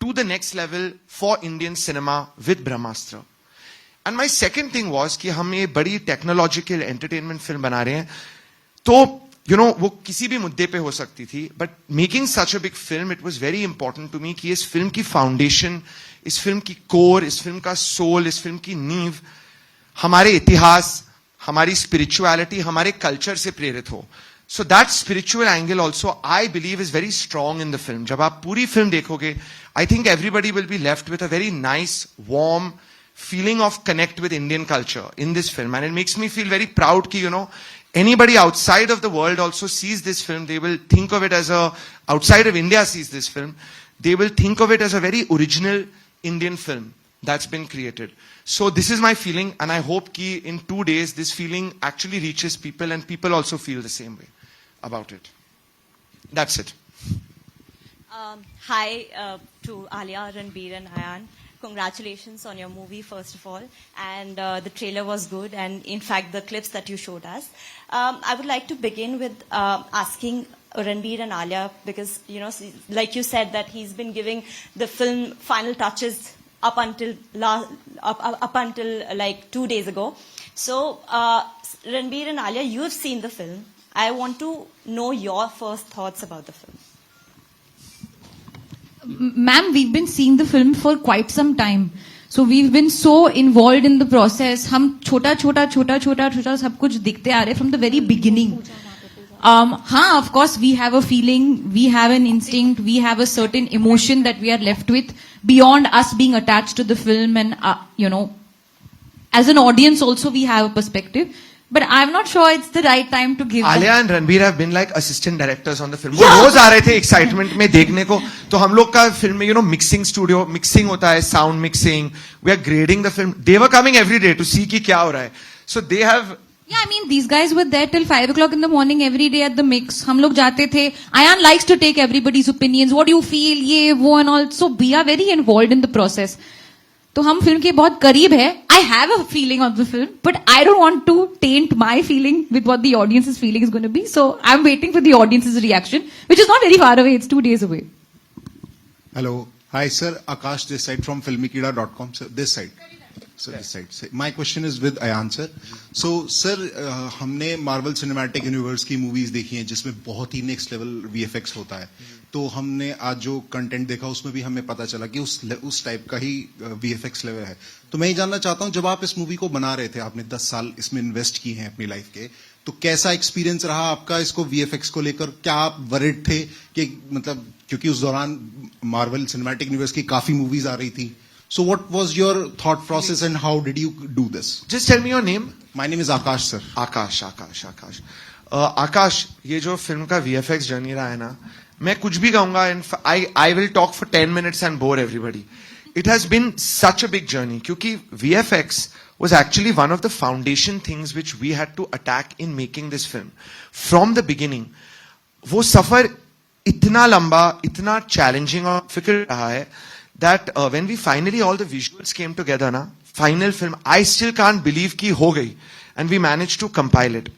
to the next level for Indian cinema with Brahmastra. And my second thing was कि हम ये बड़ी technological entertainment film बना रहे हैं, तो वो किसी भी मुद्दे पे हो सकती थी, but making such a big film, it was very important to me कि इस film की foundation, इस film की core, इस film का soul, इस film की नींव हमारे इतिहास, हमारी spirituality, हमारे culture से प्रेरित हो. So that spiritual angle also, I believe, is very strong in the film. जब आप पूरी film देखोगे, I think everybody will be left with a very nice, warm feeling of connect with Indian culture in this film. And it makes me feel very proud कि, anybody outside of the world also sees this film. They will think of it as outside of India sees this film. They will think of it as a very original Indian film that's been created. So this is my feeling, and I hope कि in 2 days this feeling actually reaches people and people also feel the same way about it. That's it. Hi to Alia, Ranbir and Ayan. Congratulations on your movie, first of all. And the trailer was good, and in fact, the clips that you showed us. I would like to begin with asking Ranbir and Alia, because, like you said, that he's been giving the film final touches up until like 2 days ago. So, Ranbir and Alia, you've seen the film. I want to know your first thoughts about the film. Ma'am, we've been seeing the film for quite some time. So we've been so involved in the process. हम छोटा सब कुछ दिखते आ रहे from the very beginning. हाँ, of course, we have a feeling, we have an instinct, we have a certain emotion that we are left with beyond us being attached to the film, and as an audience also we have a perspective. But I'm not sure it's the right time to give. Alia and Ranbir have been like assistant directors on the film. वो रोज आ रहे थे excitement में देखने को. तो हम लोग का film में mixing studio, mixing होता है, sound mixing. We are grading the film. They were coming every day to see कि क्या हो रहा है. So they have. Yeah, I mean, these guys were there till 5 o'clock in the morning every day at the mix. हम लोग जाते थे. Ayan likes to take everybody's opinions. What do you feel? ये वो and all. So we are very involved in the process. तो हम film के बहुत करीब है. I have a feeling of the film, but I don't want to taint my feeling with what the audience's feeling is going to be. So I'm waiting for the audience's reaction, which is not very far away. It's 2 days away. Hello. Hi, sir. Akash this side from filmikida.com. Sir, this side. So this side. My question is with Ayan, sir. So, sir, हमने Marvel Cinematic Universe की movies देखी हैं जिसमें बहुत ही next level VFX होता है. तो हमने आज जो कंटेंट देखा उसमें भी हमें पता चला कि उस टाइप का ही VFX लेवल है. तो मैं ये जानना चाहता हूँ, जब आप इस मूवी को बना रहे थे, आपने 10 साल इसमें इन्वेस्ट किए हैं अपनी लाइफ के, तो कैसा एक्सपीरियंस रहा आपका इसको VFX को लेकर? क्या आप वरिड थे कि मतलब, क्योंकि उस दौरान मार्वल सिनेमैटिक यूनिवर्स की काफी मूवीज आ रही थी. So what was your thought process and how did you do this? Just tell me your name. My name is Akash, sir. Akash. आकाश, ये जो फिल्म का VFX जर्नी रहा है ना, मैं कुछ भी कहूंगा, I will talk for 10 minutes and bore everybody. It has been such a big journey, क्योंकि VFX was actually one of the foundation things which we had to attack in making this film. From the beginning, वो सफर इतना लंबा, इतना challenging और difficult रहा है, that when we finally all the visuals came together na, final film, I still can't believe ki ho gayi, and we managed to compile it.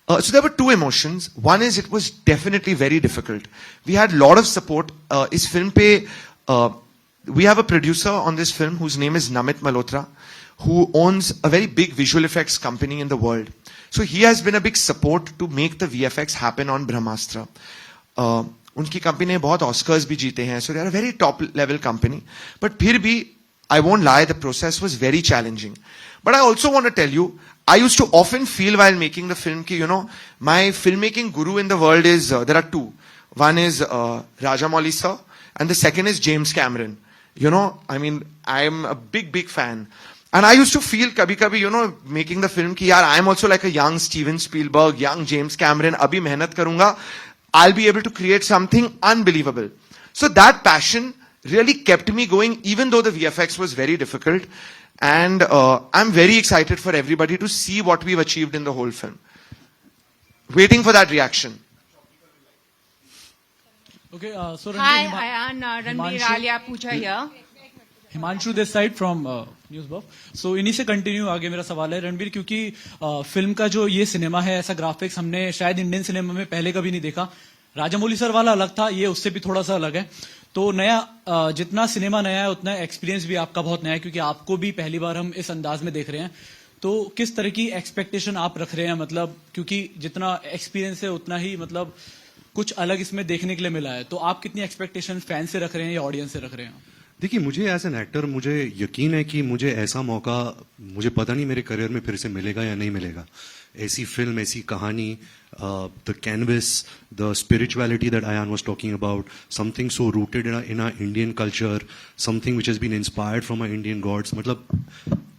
So there were two emotions. One is it was definitely very difficult. We had a lot of support. Is film pe we have a producer on this film whose name is Namit Malhotra, who owns a very big visual effects company in the world. So he has been a big support to make the VFX happen on Brahmastra. उनकी company ने बहुत Oscars भी जीते हैं, so they are a very top level company. But फिर भी, I won't lie, the process was very challenging. But I also want to tell you, I used to often feel while making the film ki, my filmmaking guru in the world is, there are two. One is Rajamouli sir, and the second is James Cameron. I mean, I am a big fan. And I used to feel kabhi, making the film ki, yaar, I am also like a young Steven Spielberg, young James Cameron, abhi mehnat karunga, I'll be able to create something unbelievable. So that passion really kept me going, even though the VFX was very difficult. And I'm very excited for everybody to see what we've achieved in the whole film. Waiting for that reaction. Okay, so hi, Ayan, Ranbir, Alia, Pooja here. Himanshu this side from news buff. So इन्हीं से continue आगे मेरा सवाल है रणबीर, क्योंकि film का जो ये सिनेमा है, ऐसा ग्राफिक्स हमने शायद इंडियन सिनेमा में पहले कभी नहीं देखा. राजामौली सर वाला अलग था, ये उससे भी थोड़ा सा अलग है. तो नया जितना सिनेमा नया है उतना एक्सपीरियंस भी आपका बहुत नया है, क्योंकि आपको भी पहली बार हम इस अंदाज में देख रहे हैं. तो किस तरह की एक्सपेक्टेशन आप रख रहे हैं, मतलब क्योंकि जितना एक्सपीरियंस है उतना ही मतलब कुछ अलग इसमें देखने के लिए मिला है, तो आप कितनी एक्सपेक्टेशन फैन से रख रहे हैं या ऑडियंस से रख रहे हैं? देखिए, मुझे एज एन एक्टर मुझे यकीन है कि मुझे ऐसा मौका, मुझे पता नहीं मेरे करियर में फिर से मिलेगा या नहीं मिलेगा. ऐसी फिल्म, ऐसी कहानी, the canvas, the spirituality that Ayan was talking about, something so rooted in our Indian culture, something which has been inspired from our Indian gods. मतलब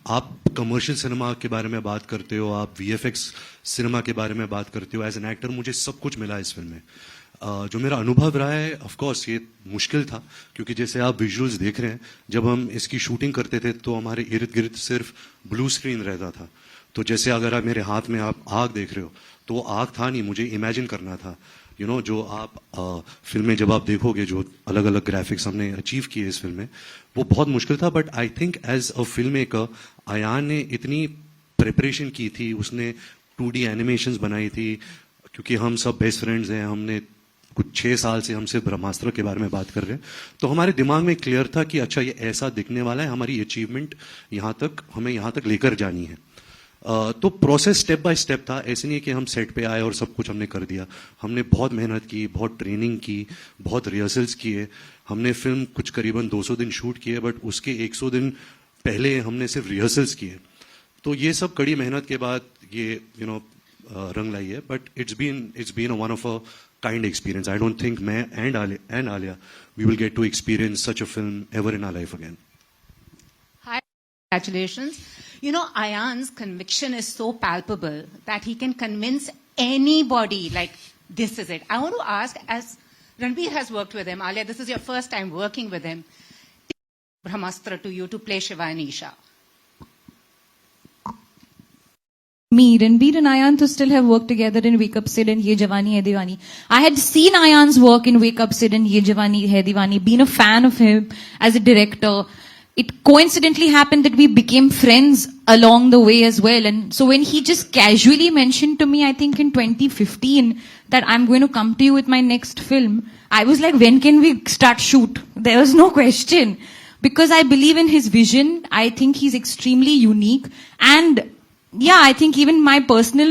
आप कमर्शियल सिनेमा के बारे में बात करते हो, आप VFX सिनेमा के बारे में बात करते हो. एज एन एक्टर मुझे सब कुछ मिला इस फिल्म में. जो मेरा अनुभव रहा है, ऑफ कोर्स ये मुश्किल था, क्योंकि जैसे आप विजुअल्स देख रहे हैं, जब हम इसकी शूटिंग करते थे तो हमारे इर्द गिर्द सिर्फ ब्लू स्क्रीन रहता था. तो जैसे अगर आप मेरे हाथ में आप आग देख रहे हो, तो वो आग था नहीं, मुझे इमेजिन करना था. यू नो, जो आप फिल्म में जब आप देखोगे, जो अलग अलग ग्राफिक्स हमने अचीव किए इस फिल्म में, वो बहुत मुश्किल था. But I think as a film maker Ayan ने इतनी प्रिपरेशन की थी, उसने 2D एनिमेशंस बनाई थी, क्योंकि हम सब बेस्ट फ्रेंड्स हैं. हमने कुछ 6 साल से हम सिर्फ ब्रह्मास्त्र के बारे में बात कर रहे हैं, तो हमारे दिमाग में क्लियर था कि अच्छा ये ऐसा दिखने वाला है, हमारी अचीवमेंट हमें यहाँ तक लेकर जानी है. तो प्रोसेस स्टेप बाय स्टेप था. ऐसे नहीं है कि हम सेट पे आए और सब कुछ हमने कर दिया. हमने बहुत मेहनत की, बहुत ट्रेनिंग की, बहुत रिहर्सल्स किए. हमने फिल्म कुछ करीबन 200 दिन शूट किए, बट उसके 100 दिन पहले हमने सिर्फ रिहर्सल्स किए. तो ये सब कड़ी मेहनत के बाद ये रंग लाई है. But it's been one of a kind experience. I don't think मैं and Alia we will get to experience such a film ever in our life again. Hi, congratulations. You know, Ayan's conviction is so palpable that he can convince anybody like this is it. I want to ask, as Ranbir has worked with him, Alia, this is your first time working with him. Brahmastra to you to play Shiva and Isha. Me, Ranbir and Ayan to still have worked together in Wake Up Sid and Ye Jawani Hai Diwani. I had seen Ayan's work in Wake Up Sid and Ye Jawani Hai Diwani, been a fan of him as a director. It coincidentally happened that we became friends along the way as well. And so when he just casually mentioned to me, I think in 2015, that I'm going to come to you with my next film, I was like, when can we start shoot? There was no question. Because I believe in his vision. I think he's extremely unique. And yeah, I think even my personal,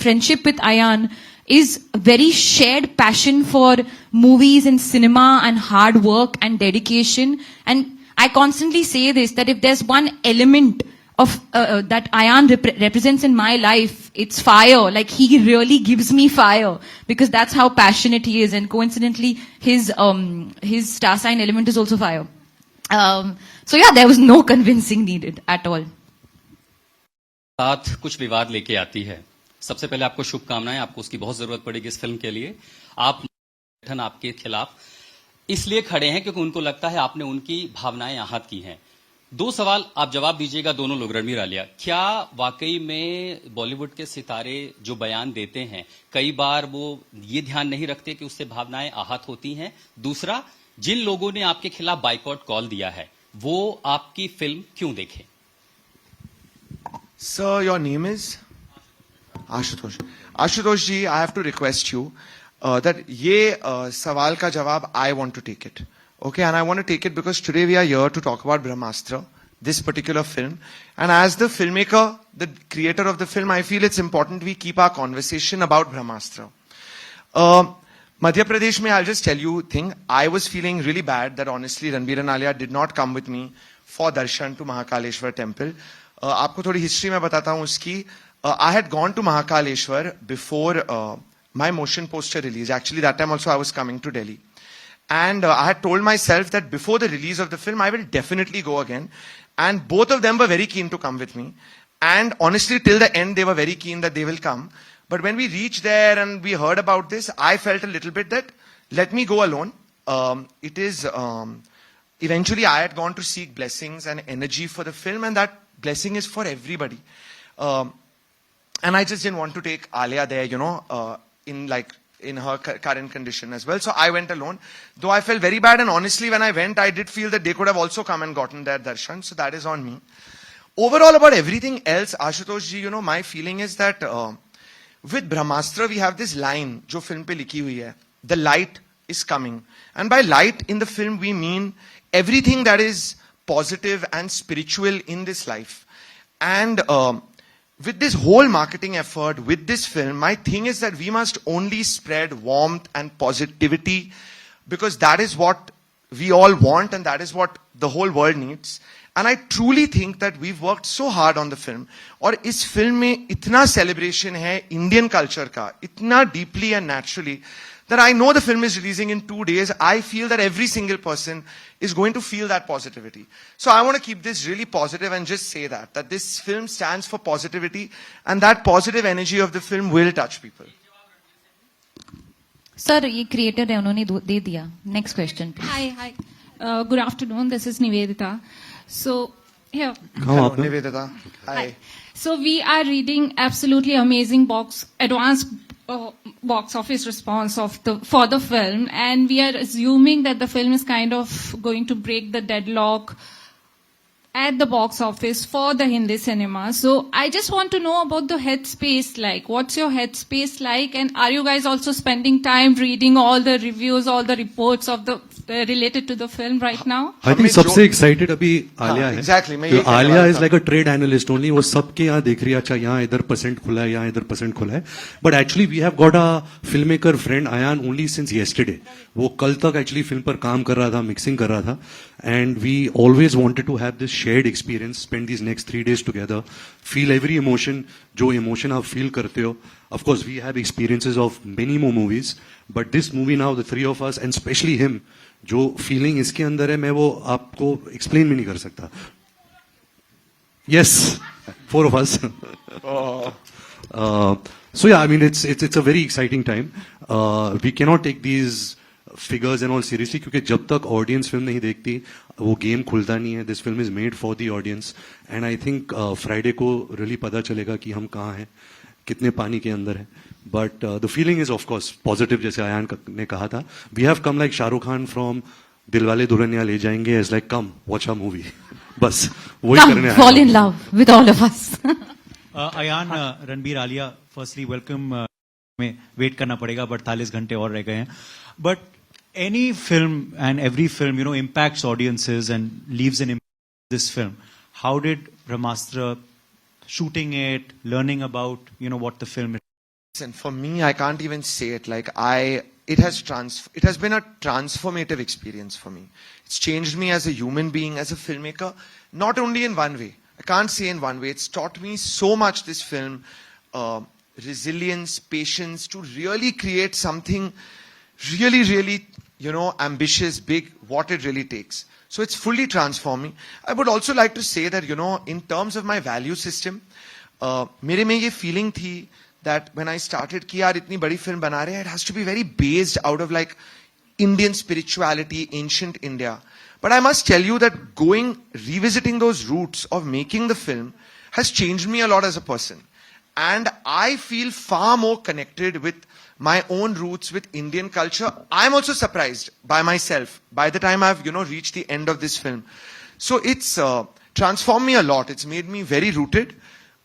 friendship with Ayan is very shared passion for movies and cinema and hard work and dedication. And I constantly say this, that if there's one element of that Ayan represents in my life, it's fire. Like, he really gives me fire, because that's how passionate he is. And coincidentally, his star sign element is also fire. So yeah, there was no convincing needed at all. साथ कुछ विवाद लेके आती है. सबसे पहले आपको शुभकामनाएं, आपको उसकी बहुत जरूरत पड़ेगी इस फिल्म के लिए. आप संगठन आपके खिलाफ इसलिए खड़े हैं क्योंकि उनको लगता है आपने उनकी भावनाएं आहत की हैं. 2 सवाल आप जवाब दीजिएगा दोनों लोग. रणबीर, आलिया, क्या वाकई में बॉलीवुड के सितारे जो बयान देते हैं कई बार वो ये ध्यान नहीं रखते कि उससे भावनाएं आहत होती हैं? दूसरा, जिन लोगों ने आपके खिलाफ बाइकॉट कॉल दिया है वो आपकी फिल्म क्यों देखें? Sir, your name is? Ashutosh. Ashutosh ji, I have to request you that ye sawal ka jawab, I want to take it. Okay, and I want to take it because today we are here to talk about Brahmastra, this particular film. And as the filmmaker, the creator of the film, I feel it's important we keep our conversation about Brahmastra. Madhya Pradesh mein, I'll just tell you a thing. I was feeling really bad that honestly Ranbir and Alia did not come with me for darshan to Mahakaleshwar temple. आपको थोड़ी history में बताता हूं उसकी. I had gone to Mahakaleshwar before my motion poster release. Actually, that time also I was coming to Delhi. And I had told myself that before the release of the film, I will definitely go again. And both of them were very keen to come with me. And honestly, till the end, they were very keen that they will come. But when we reached there and we heard about this, I felt a little bit that, let me go alone. It is, eventually I had gone to seek blessings and energy for the film, and that blessing is for everybody. And I just didn't want to take Alia there, in her current condition as well. So I went alone. Though I felt very bad, and honestly, when I went, I did feel that they could have also come and gotten their darshan. So that is on me. Overall, about everything else, Ashutosh ji, my feeling is that with Brahmastra, we have this line, jo film pe likhi hui hai. The light is coming. And by light in the film, we mean everything that is positive and spiritual in this life. And with this whole marketing effort, with this film, my thing is that we must only spread warmth and positivity, because that is what we all want and that is what the whole world needs. And I truly think that we've worked so hard on the film. और इस film में इतना celebration है Indian culture का, इतना deeply and naturally, that I know the film is releasing in 2 days. I feel that every single person is going to feel that positivity. So I want to keep this really positive and just say that this film stands for positivity, and that positive energy of the film will touch people. Sir ये creator है उन्होंने दे दिया. Next question. Hi. Good afternoon. This is Nivedita. So, here. Hello, Nivedita. Hi. So, we are reading absolutely amazing advanced box office response for the film, and we are assuming that the film is kind of going to break the deadlock at the box office for the Hindi cinema. So I just want to know about the headspace like. What's your headspace like? And are you guys also spending time reading all the reviews, all the reports of the related to the film right now? I think सबसे excited अभी आलिया है. Exactly. Alia is like a trade analyst only. वो सबके यहाँ देख रही है, अच्छा यहाँ इधर % खुला है, यहाँ इधर % खुला है. But actually we have got a filmmaker friend Ayan only since yesterday. वो कल तक actually film पर काम कर रहा था, mixing कर रहा था. And we always wanted to have this shared experience, spend these next 3 days together, feel every emotion, जो emotion आप feel करते हो. Of course, we have experiences of many more movies, but this movie now, the three of us, and especially him, जो feeling इसके अंदर है, मैं वो आपको explain भी नहीं कर सकता. Yes, 4 of us. So yeah, I mean, it's a very exciting time. We cannot take these figures and all seriously, क्योंकि जब तक audience film नहीं देखती, वो game खुलता नहीं है. This film is made for the audience, and I think Friday को really पता चलेगा कि हम कहाँ हैं, कितने पानी के अंदर है. But the feeling is of course positive, जैसे आयान ने कहा था. We have come like Shahrukh Khan from Dilwale Dulhania ले जाएंगे as like come watch our movie. बस वही करने आए. Fall in love with all of us. Ayan, Ranbir, Alia, firstly welcome. में वेट करना पड़ेगा, 48 घंटे और रह गए हैं. But any film and every film, you know, impacts audiences and leaves an impact. This film, how did Brahmastra, shooting it, learning about, you know, what the film is? Listen, for me, I can't even say it. Like it has been a transformative experience for me. It's changed me as a human being, as a filmmaker, not only in one way. I can't say in one way. It's taught me so much, this film, resilience, patience, to really create something really, really, you know, ambitious, big, what it really takes. So it's fully transformed me. I would also like to say that, you know, in terms of my value system, मेरे में ये feeling थी that when I started कि यार इतनी बड़ी film बना रहे हैं, it has to be very based out of like Indian spirituality, ancient India. But I must tell you that revisiting those roots of making the film has changed me a lot as a person. And I feel far more connected with my own roots, with Indian culture. I'm also surprised by myself by the time I've, you know, reached the end of this film. So it's transformed me a lot. It's made me very rooted.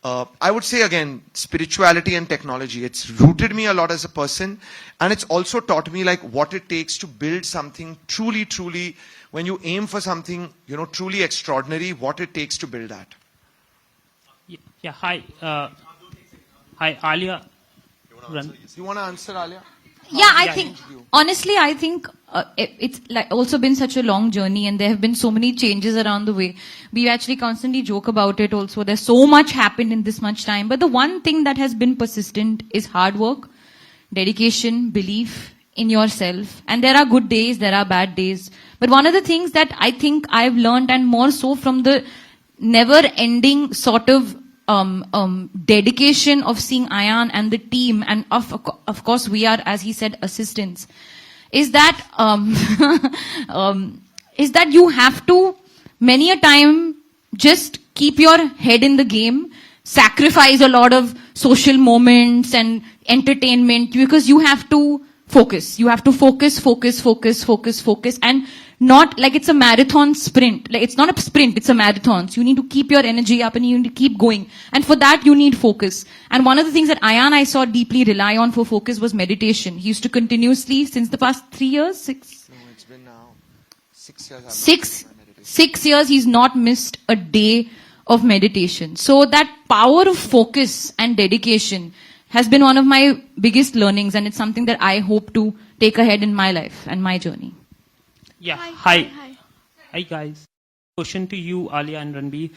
I would say again, spirituality and technology. It's rooted me a lot as a person, and it's also taught me like what it takes to build something truly, truly, when you aim for something, you know, truly extraordinary, what it takes to build that. Yeah, hi. Hi, Alia. You want to answer, Alia? Yeah, I think, honestly, I think it's like also been such a long journey, and there have been so many changes around the way. We actually constantly joke about it also. There's so much happened in this much time. But the one thing that has been persistent is hard work, dedication, belief in yourself. And there are good days, there are bad days. But one of the things that I think I've learned, and more so from the never-ending sort of dedication of seeing Ayan and the team, and of course we are, as he said, assistants, is that you have to many a time just keep your head in the game, sacrifice a lot of social moments and entertainment, because you have to focus. You have to focus, and not like it's a marathon sprint. Like it's not a sprint, it's a marathon. So you need to keep your energy up and you need to keep going. And for that, you need focus. And one of the things that Ayan I saw deeply rely on for focus was meditation. He used to continuously, since the past 3 years, 6? No, it's been now 6 years. I've not done my meditation. 6 years, he's not missed a day of meditation. So that power of focus and dedication has been one of my biggest learnings, and it's something that I hope to take ahead in my life and my journey. Yeah. Hi guys. Question to you, Alia and Ranbir.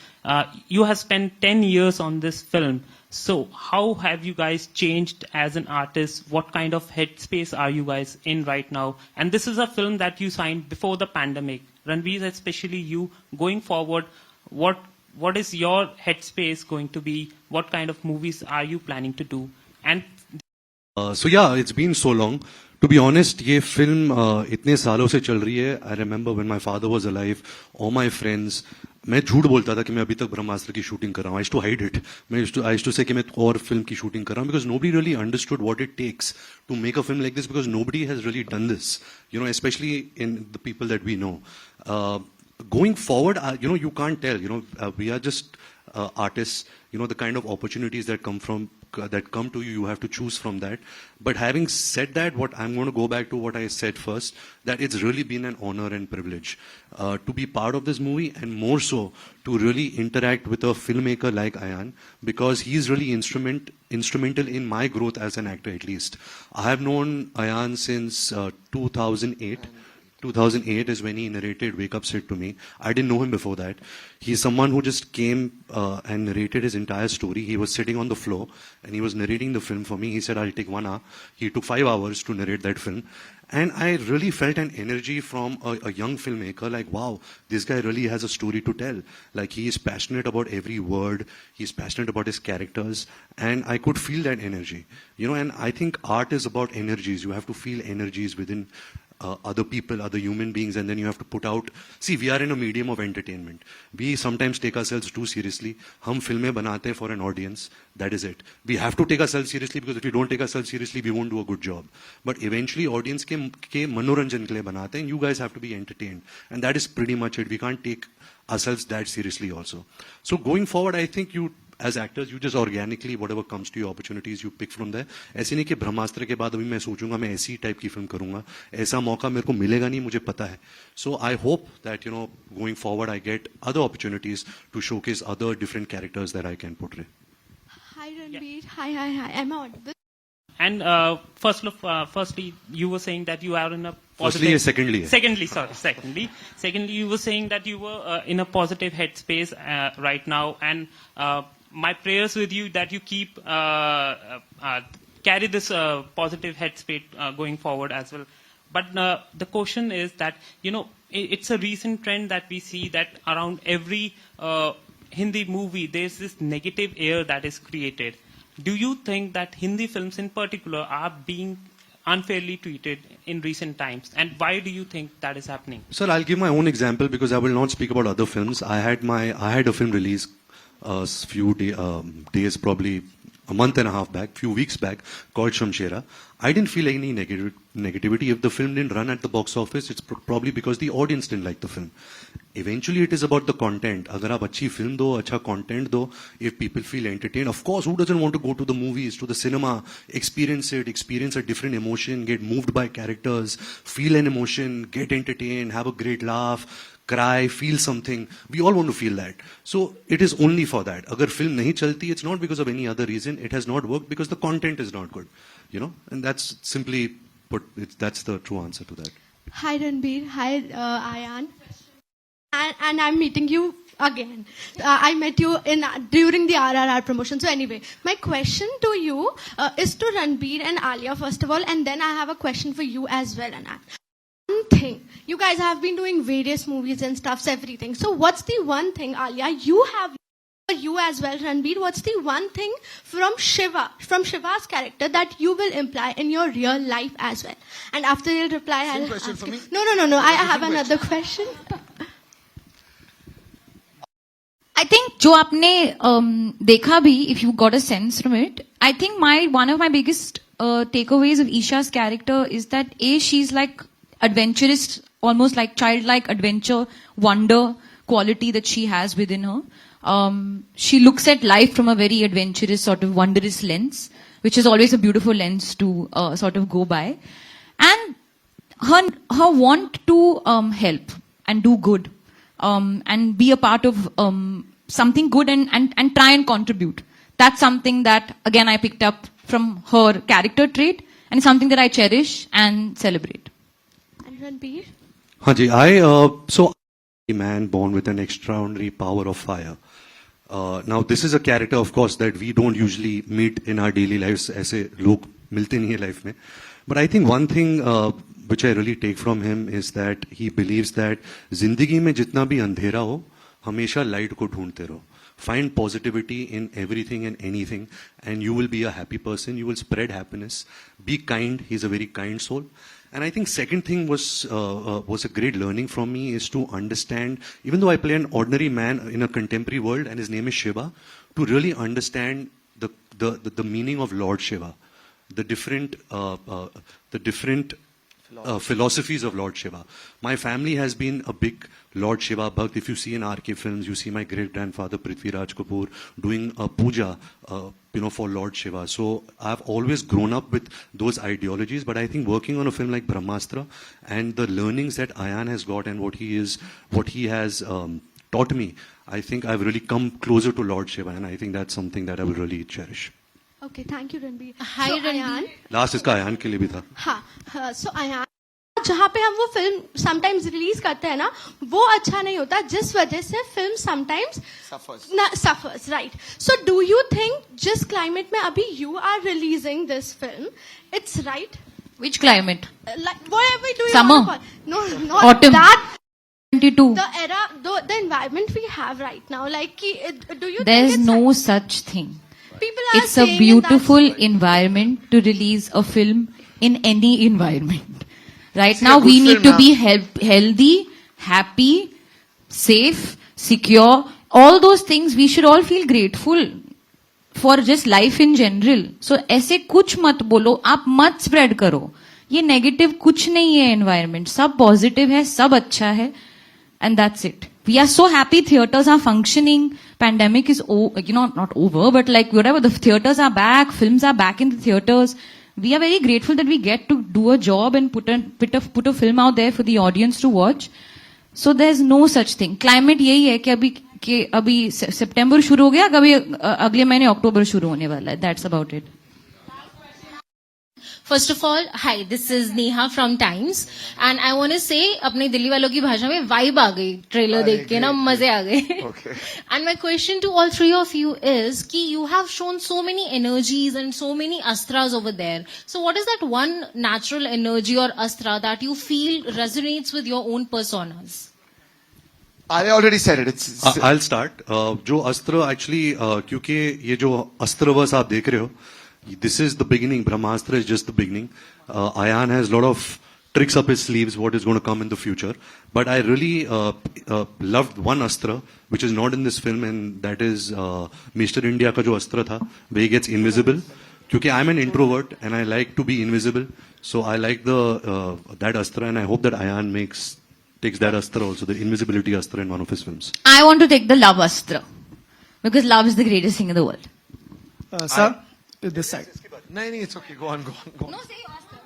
You have spent 10 years on this film. So how have you guys changed as an artist? What kind of headspace are you guys in right now? And this is a film that you signed before the pandemic. Ranbir, especially you, going forward, what is your headspace going to be? What kind of movies are you planning to do? And So yeah, it's been so long. To be honest, ये film इतने सालों से चल रही है. I remember when my father was alive, all my friends, मैं झूठ बोलता था कि मैं अभी तक ब्रह्मास्त्र की शूटिंग कर रहा हूँ. I used to hide it. I used to say कि मैं और फिल्म की शूटिंग कर रहा हूँ, because nobody really understood what it takes to make a film like this, because nobody has really done this, you know, especially in the people that we know. Going forward, you know, you can't tell, you know, we are just artists, you know, the kind of opportunities that come to you, you have to choose from that. But having said that, what I'm going to go back to what I said first, that it's really been an honor and privilege to be part of this movie, and more so to really interact with a filmmaker like Ayan, because he's really instrumental in my growth as an actor, at least. I have known Ayan since 2008. 2008 is when he narrated Wake Up Sid to me. I didn't know him before that. He's someone who just came and narrated his entire story. He was sitting on the floor and he was narrating the film for me. He said, I'll take 1 hour. He took 5 hours to narrate that film. And I really felt an energy from a young filmmaker, like, wow, this guy really has a story to tell. Like, he is passionate about every word. He's passionate about his characters. And I could feel that energy. You know, and I think art is about energies. You have to feel energies within other people, other human beings, and then you have to put out. See, we are in a medium of entertainment. We sometimes take ourselves too seriously. हम फिल्में बनाते हैं for an audience. That is it. We have to take ourselves seriously, because if we don't take ourselves seriously, we won't do a good job. But eventually, audience के मनोरंजन के लिए बनाते हैं. You guys have to be entertained, and that is pretty much it. We can't take ourselves that seriously also. So going forward, I think you, as actors, you just organically, whatever comes to you, opportunities, you pick from there. ऐसे नहीं कि ब्रह्मास्त्र के बाद अभी मैं सोचूंगा मैं ऐसी टाइप की फिल्म करूंगा. ऐसा मौका मेरे को मिलेगा नहीं, मुझे पता है. So I hope that, you know, going forward, I get other opportunities to showcase other different characters that I can portray. Hi Ranbir. Hi. Am I audible? And firstly, you were saying that you are in a positive... Secondly, you were saying that you were in a positive headspace right now, and my prayers with you that you keep carry this positive headspace going forward as well. But the question is that, you know, it's a recent trend that we see that around every Hindi movie there's this negative air that is created. Do you think that Hindi films in particular are being unfairly treated in recent times, and why do you think that is happening? Sir, I'll give my own example, because I will not speak about other films. I had a film release few days, probably a month and a half back, few weeks back, called Shamshera. I didn't feel any negativity. If the film didn't run at the box office, it's probably because the audience didn't like the film. Eventually, it is about the content. अगर आप अच्छी film दो, अच्छा content दो, if people feel entertained, of course, who doesn't want to go to the movies, to the cinema, experience a different emotion, get moved by characters, feel an emotion, get entertained, have a great laugh, cry, feel something. We all want to feel that. So it is only for that. अगर film नहीं चलती, it's not because of any other reason. It has not worked because the content is not good. You know, and that's simply put. That's the true answer to that. Hi Ranbir. Hi Ayan. And I'm meeting you again. I met you during the RRR promotion. So anyway, my question to you is to Ranbir and Alia first of all, and then I have a question for you as well, Anand. One thing, you guys have been doing various movies and stuffs, everything. So what's the one thing, Alia, you have, you as well, Ranbir, what's the one thing from Shiva's character that you will imply in your real life as well? And after you reply, I'll question ask for you. me? No, I have another question. I think जो आपने देखा भी, if you got a sense from it, I think one of my biggest takeaways of Isha's character is that she's like adventurous almost like childlike adventure, wonder quality that she has within her. She looks at life from a very adventurous, sort of wondrous lens, which is always a beautiful lens to sort of go by. And her want to help and do good and be a part of something good and try and contribute. That's something that, again, I picked up from her character trait and something that I cherish and celebrate. And Ranbir? Haji, so a man born with an extraordinary power of fire. Now, this is a character, of course, that we don't usually meet in our daily lives. ऐसे लोग मिलते नहीं है life में. But I think one thing which I really take from him is that he believes that जिंदगी में जितना भी अंधेरा हो, हमेशा light को ढूंढते रहो. Find positivity in everything and anything, and you will be a happy person. You will spread happiness. Be kind. He's a very kind soul. And I think second thing was a great learning from me is to understand, even though I play an ordinary man in a contemporary world, and his name is Shiva, to really understand the meaning of Lord Shiva, the different philosophies of Lord Shiva. My family has been a big Lord Shiva Bhakt. If you see in RK films, you see my great-grandfather Prithviraj Kapoor doing a puja, for Lord Shiva. So I've always grown up with those ideologies, but I think working on a film like Brahmastra and the learnings that Ayan has got and what he has taught me, I think I've really come closer to Lord Shiva, and I think that's something that I will really cherish. Okay, thank you, Ranbir. Hi, Ranbir. Last इसका अयान के लिए भी था. हाँ, so Ayan जहाँ पे हम वो फिल्म समटाइम्स रिलीज करते हैं ना, वो अच्छा नहीं होता, जिस वजह से film sometimes suffers, right? So do you think जिस क्लाइमेट में अभी you are releasing this film, it's right? Which climate? Like whatever do you Summer? want to call? No, not Autumn? that. 22. The era, the environment we have right now, like, do you There's think it's no such thing. people are It's a saying beautiful in that environment to release a film in any environment. Right See, now, a good we need film, to be healthy, happy, safe, secure. All those things, we should all feel grateful for just life in general. So, ऐसे कुछ मत बोलो, आप मत spread करो. ये negative कुछ नहीं है environment. सब positive है, सब अच्छा है. And that's it. We are so happy theaters are functioning. Pandemic is, not over, but like whatever, the theaters are back, films are back in the theaters. We are very grateful that we get to do a job and put a film out there for the audience to watch. So there's no such thing. Climate यही है कि अभी September शुरू हो गया, कभी अगले महीने October शुरू होने वाला है. That's about it. First of all, hi, this is Neha from Times, and I want to say, अपने दिल्ली वालों की भाषा में vibe आ गई ट्रेलर देख के ना, मजे आ गए. Okay. And my question to all three of you is कि you have shown so many energies and so many astras over there. So what is that one natural energy or astra that you feel resonates with your own personas? I already said it. I'll start. जो अस्त्र actually क्योंकि ये जो अस्त्रवश आप देख रहे हो, this is the beginning. Brahmastra is just the beginning. Ayan has a lot of tricks up his sleeves, what is going to come in the future. But I really loved one astra, which is not in this film, and that is Mr. India का जो अस्त्र था, where he gets invisible. क्योंकि I'm an introvert and I like to be invisible, so I like that astra, and I hope that Ayan takes that astra also, the invisibility astra, in one of his films. I want to take the love astra because love is the greatest thing in the world. Sir, this side. No, it's okay. Go on. No, say your astra.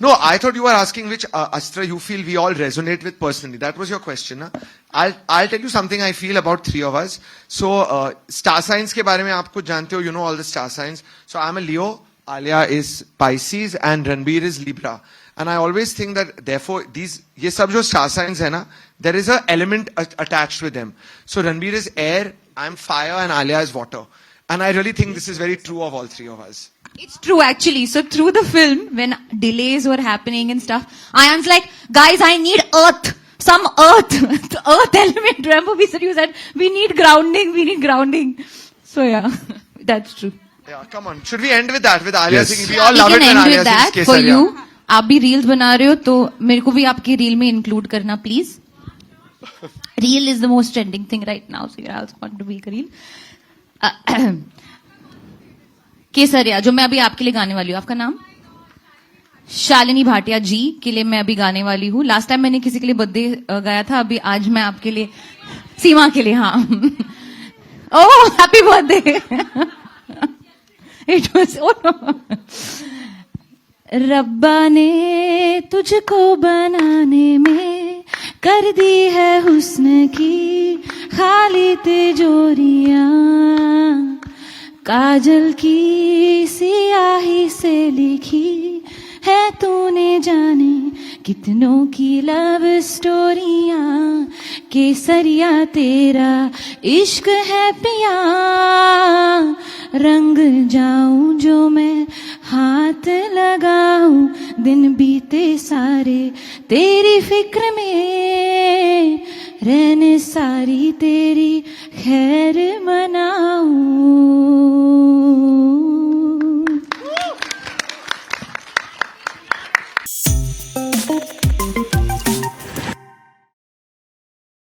No, I thought you were asking which astra you feel we all resonate with personally. That was your question, na? I'll tell you something I feel about three of us. So, star signs ke baare mein aap kuch jante ho, you know all the star signs. So, I'm a Leo, Alia is Pisces, and Ranbir is Libra. And I always think that, therefore, ye sab jo star signs hai na, there is a element attached with them. So, Ranbir is air, I'm fire, and Alia is water. And I really think this is very true of all three of us. It's true, actually. So through the film, when delays were happening and stuff, Ayan's like, guys, I need earth. Some earth. The earth element. Remember you said, we need grounding. So yeah, that's true. Yeah, come on. Should we end with that? With Alia Yes. singing? We all love it when end Alia with that sings for Kesaria. you. आप भी reels बना रहे हो, तो मेरे को भी आपकी reel में include करना, please. Reel is the most trending thing right now, so you also want to make a reel. केसरिया जो मैं अभी आपके लिए गाने वाली हूँ, आपका नाम शालिनी भाटिया जी के लिए मैं अभी गाने वाली हूँ. लास्ट टाइम मैंने किसी के लिए बर्थडे गाया था, अभी आज मैं आपके लिए, सीमा के लिए. हाँ. ओह, हैप्पी बर्थडे. इट वाज, रब्बा ने तुझको बनाने में कर दी है हुस्न की खाली तिजोरियां, काजल की सियाही से लिखी है तूने जाने कितनों की लव स्टोरियां, केसरिया तेरा इश्क है पिया, रंग जाऊं जो मैं हाथ लगाऊं, दिन बीते सारे तेरी फिक्र में, रहने सारी तेरी खैर मना.